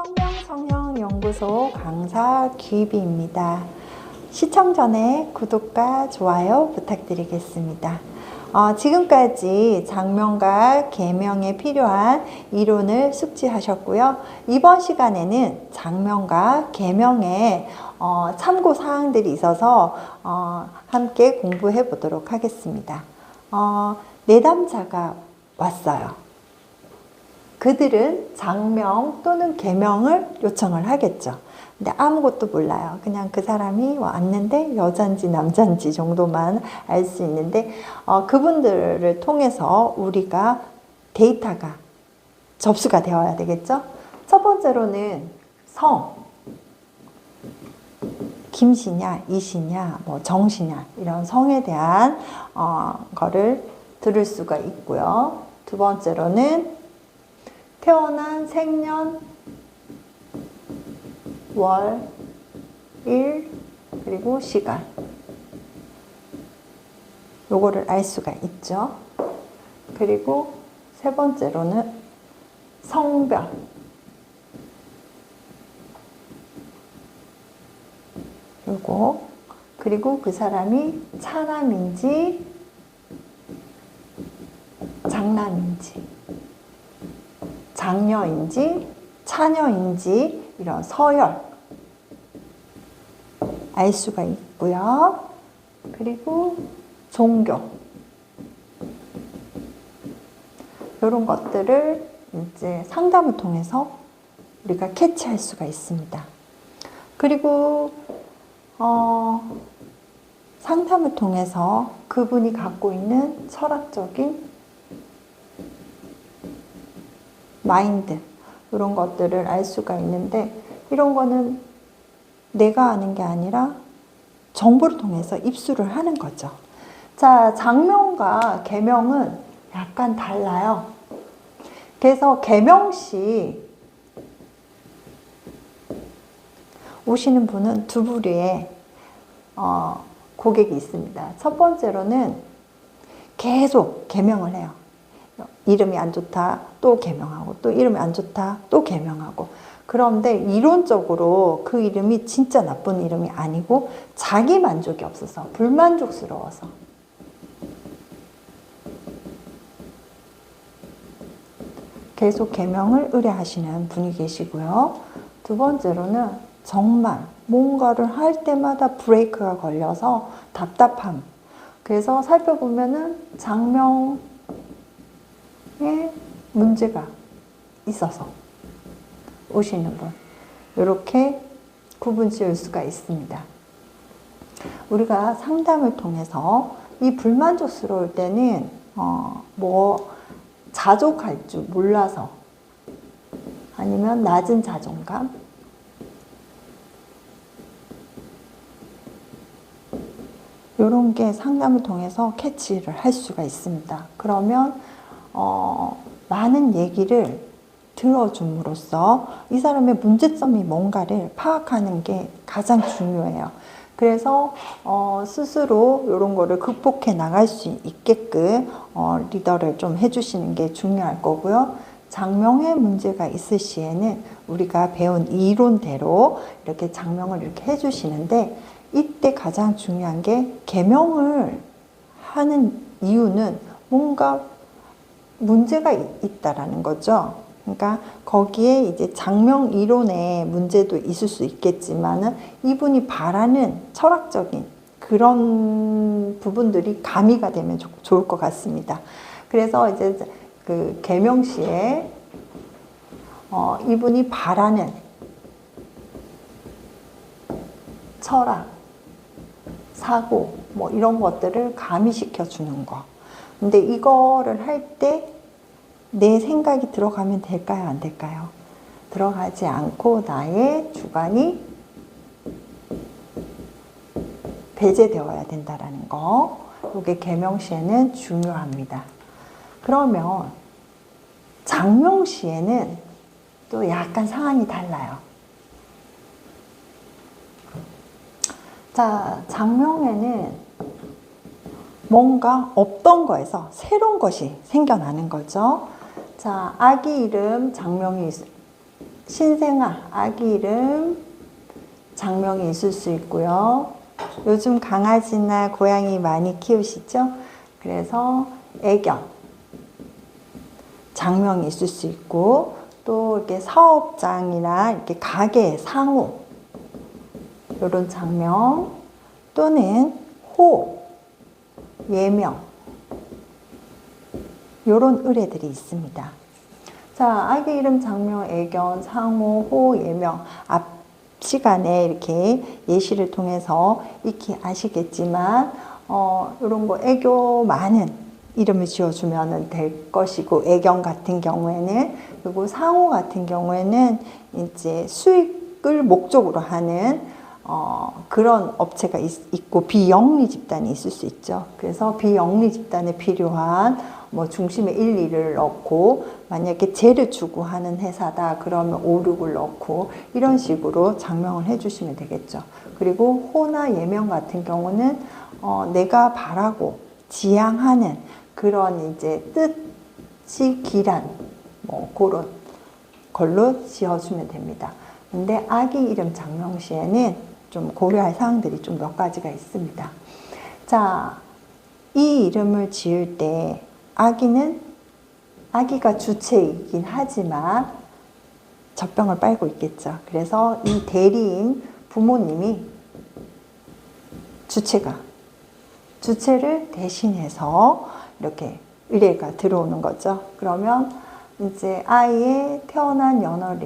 청명성형연구소 강사 귀비입니다. 시청 전에 구독과 좋아요 부탁드리겠습니다. 지금까지 장명과 계명에 필요한 이론을 숙지하셨고요. 이번 시간에는 장명과 계명에 참고사항들이 있어서 함께 공부해 보도록 하겠습니다. 내담자가 왔어요. 그들은 장명 또는 계명을 요청을 하겠죠. 근데 아무것도 몰라요. 그냥 그 사람이 왔는데 여잔지 남잔지 정도만 알 수 있는데 그분들을 통해서 우리가 데이터가 접수가 되어야 되겠죠. 첫 번째로는 성, 김씨냐, 이씨냐, 뭐 정씨냐 이런 성에 대한 거를 들을 수가 있고요. 두 번째로는 태어난 생년, 월, 일, 그리고 시간. 요거를 알 수가 있죠. 그리고 세 번째로는 성별. 요거. 그리고 그 사람이 차남인지 장남인지 장녀인지 차녀인지 이런 서열 알 수가 있고요. 그리고 종교 이런 것들을 이제 상담을 통해서 우리가 캐치할 수가 있습니다. 그리고 상담을 통해서 그분이 갖고 있는 철학적인 마인드 이런 것들을 알 수가 있는데 이런 거는 내가 아는 게 아니라 정보를 통해서 입수를 하는 거죠. 자, 장명과 계명은 약간 달라요. 그래서 계명시 오시는 분은 두 부류의 고객이 있습니다. 첫 번째로는 계속 계명을 해요. 이름이 안 좋다 또 계명하고 또 이름이 안 좋다 또 계명하고 그런데 이론적으로 그 이름이 진짜 나쁜 이름이 아니고 자기 만족이 없어서 불만족스러워서 계속 계명을 의뢰하시는 분이 계시고요. 두 번째로는 정말 뭔가를 할 때마다 브레이크가 걸려서 답답함. 그래서 살펴보면은 장명 문제가 있어서 오시는 분 이렇게 구분 지을 수가 있습니다. 우리가 상담을 통해서 이 불만족스러울 때는 뭐 자족할 줄 몰라서 아니면 낮은 자존감 이런 게 상담을 통해서 캐치를 할 수가 있습니다. 그러면 많은 얘기를 들어줌으로써 이 사람의 문제점이 뭔가를 파악하는 게 가장 중요해요. 그래서 스스로 이런 거를 극복해 나갈 수 있게끔 리더를 좀 해주시는 게 중요할 거고요. 장명에 문제가 있을 시에는 우리가 배운 이론대로 이렇게 장명을 이렇게 해주시는데 이때 가장 중요한 게 계명을 하는 이유는 뭔가 문제가 있다라는 거죠. 그러니까 거기에 이제 장명 이론의 문제도 있을 수 있겠지만은 이분이 바라는 철학적인 그런 부분들이 가미가 되면 좋을 것 같습니다. 그래서 이제 그 계명시에 이분이 바라는 철학, 사고 뭐 이런 것들을 가미시켜 주는 거. 근데 이거를 할 때 내 생각이 들어가면 될까요? 안 될까요? 들어가지 않고 나의 주관이 배제되어야 된다는 거. 이게 계명시에는 중요합니다. 그러면 장명시에는 또 약간 상황이 달라요. 자, 장명에는 뭔가 없던 거에서 새로운 것이 생겨나는 거죠. 자, 아기 이름 장명이 신생아, 아기 이름 장명이 있을 수 있고요. 요즘 강아지나 고양이 많이 키우시죠? 그래서 애견 장명이 있을 수 있고, 또 이렇게 사업장이나 이렇게 가게 상호 이런 장명, 또는 호, 예명 이런 의뢰들이 있습니다. 자, 아기 이름 장명, 애견, 상호, 호, 예명 앞 시간에 이렇게 예시를 통해서 익히 아시겠지만 이런 거 애교 많은 이름을 지어주면 될 것이고, 애견 같은 경우에는, 그리고 상호 같은 경우에는 이제 수익을 목적으로 하는 그런 업체가 있고 비영리 집단이 있을 수 있죠. 그래서 비영리 집단에 필요한 뭐 중심에 1, 2를 넣고, 만약에 재를 추구하는 회사다 그러면 5, 6을 넣고, 이런 식으로 장명을 해주시면 되겠죠. 그리고 호나 예명 같은 경우는 내가 바라고 지향하는 그런 이제 뜻이 기란 뭐 그런 걸로 지어주면 됩니다. 근데 아기 이름 장명 시에는 좀 고려할 사항들이 좀 몇 가지가 있습니다. 자, 이 이름을 지을 때 아기가 주체이긴 하지만 젖병을 빨고 있겠죠. 그래서 이 대리인 부모님이 주체를 대신해서 이렇게 의뢰가 들어오는 거죠. 그러면 이제 아이의 태어난 연월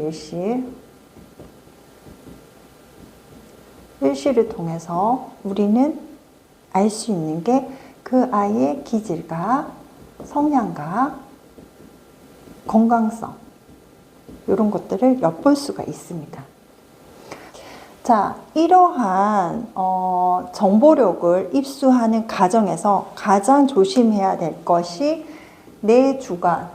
일시를 통해서 우리는 알 수 있는 게 그 아이의 기질과 성향과 건강성 이런 것들을 엿볼 수가 있습니다. 자, 이러한 정보력을 입수하는 과정에서 가장 조심해야 될 것이 내 주관,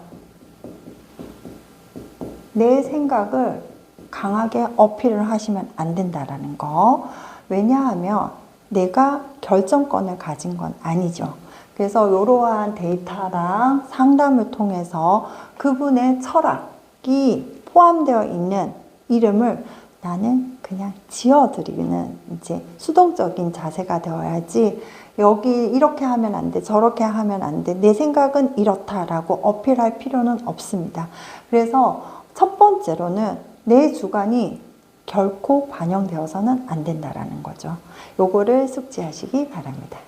내 생각을 강하게 어필을 하시면 안 된다라는 거. 왜냐하면 내가 결정권을 가진 건 아니죠. 그래서 이러한 데이터랑 상담을 통해서 그분의 철학이 포함되어 있는 이름을 나는 그냥 지어드리는 이제 수동적인 자세가 되어야지, 여기 이렇게 하면 안 돼, 저렇게 하면 안 돼, 내 생각은 이렇다라고 어필할 필요는 없습니다. 그래서 첫 번째로는 내 주관이 결코 반영되어서는 안 된다라는 거죠. 요거를 숙지하시기 바랍니다.